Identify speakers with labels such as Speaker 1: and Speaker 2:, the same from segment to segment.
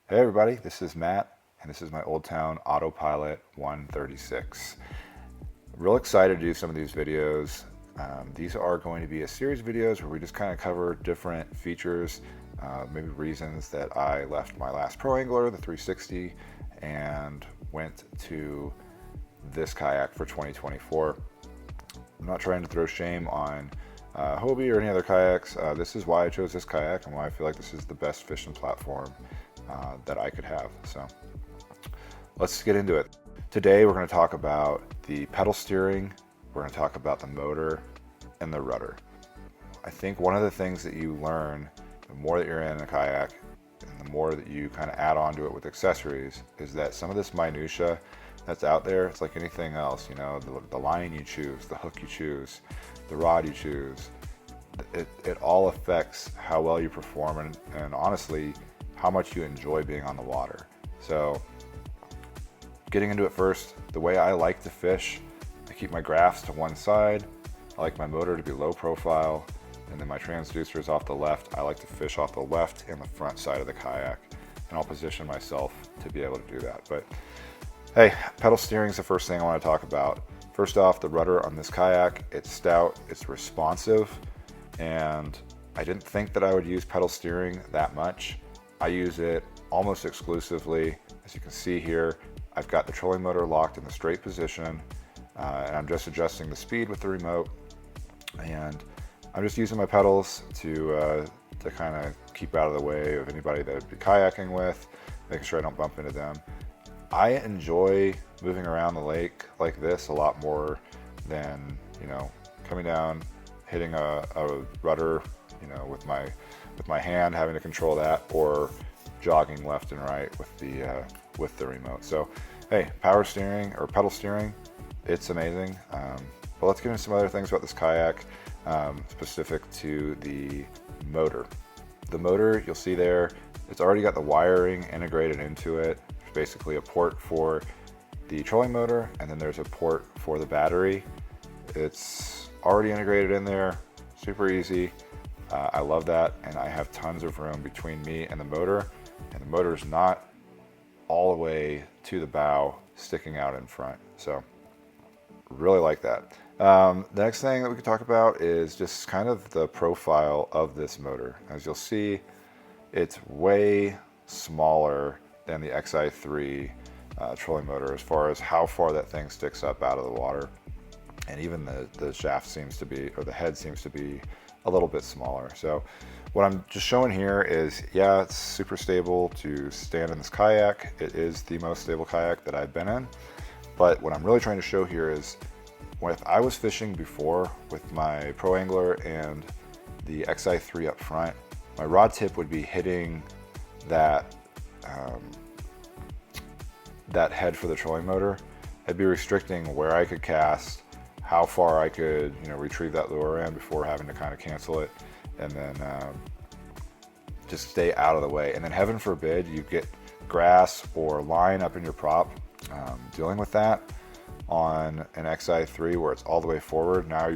Speaker 1: Hey everybody, this is Matt, and this is my Old Town AutoPilot 136. Real excited to do some of these videos. These are going to be a series of videos where we just kind of cover different features, maybe reasons that I left my last Pro Angler, the 360, and went to this kayak for 2024. I'm not trying to throw shame on Hobie or any other kayaks. This is why I chose this kayak and why I feel like this is the best fishing platform that I could have. So let's get into it. Today we're going to talk about the pedal steering, we're going to talk about the motor and the rudder. I think one of the things that you learn the more that you're in a kayak and the more that you kind of add on to it with accessories is that some of this minutia that's out there, it's like anything else, you know, the line you choose, the hook you choose, the rod you choose, it all affects how well you perform and honestly how much you enjoy being on the water. So getting into it first, the way I like to fish, I keep my graphs to one side. I like my motor to be low profile, and then my transducer is off the left. I like to fish off the left and the front side of the kayak, and I'll position myself to be able to do that. But hey, pedal steering is the first thing I want to talk about. First off, the rudder on this kayak, it's stout, it's responsive, and I didn't think that I would use pedal steering that much. I use it almost exclusively. As you can see here, I've got the trolling motor locked in the straight position, and I'm just adjusting the speed with the remote, and I'm just using my pedals to kind of keep out of the way of anybody that I'd be kayaking with, making sure I don't bump into them. I enjoy moving around the lake like this a lot more than, you know, coming down, hitting a rudder, you know, with my hand, having to control that, or jogging left and right with the remote. So hey, power steering or pedal steering, it's amazing. But let's get into some other things about this kayak, specific to the motor. The motor, you'll see there, it's already got the wiring integrated into it. There's basically a port for the trolling motor, and then there's a port for the battery. It's already integrated in there, super easy. I love that, and I have tons of room between me and the motor's not all the way to the bow sticking out in front, so really like that. The next thing that we could talk about is just kind of the profile of this motor. As you'll see, it's way smaller than the XI3 trolling motor as far as how far that thing sticks up out of the water, and even the shaft seems to be, or the head seems to be a little bit smaller. So what I'm just showing here is, yeah, it's super stable to stand in this kayak. It is the most stable kayak that I've been in. But what I'm really trying to show here is, if I was fishing before with my Pro Angler and the XI3 up front, my rod tip would be hitting that that head for the trolling motor. I'd be restricting where I could cast, how far I could, you know, retrieve that lure in before having to kind of cancel it, and then just stay out of the way. And then heaven forbid you get grass or line up in your prop. Dealing with that on an XI3 where it's all the way forward, now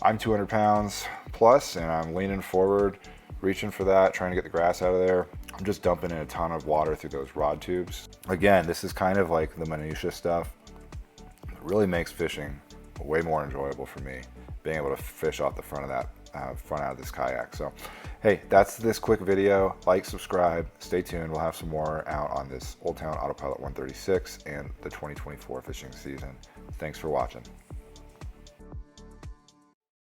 Speaker 1: I'm 200 pounds plus and I'm leaning forward, reaching for that, trying to get the grass out of there. I'm just dumping in a ton of water through those rod tubes. Again, this is kind of like the minutia stuff. It really makes fishing way more enjoyable for me, being able to fish off the front of that front out of this kayak. So hey, that's this quick video. Like, subscribe, stay tuned. We'll have some more out on this Old Town AutoPilot 136 and the 2024 fishing season. Thanks for watching.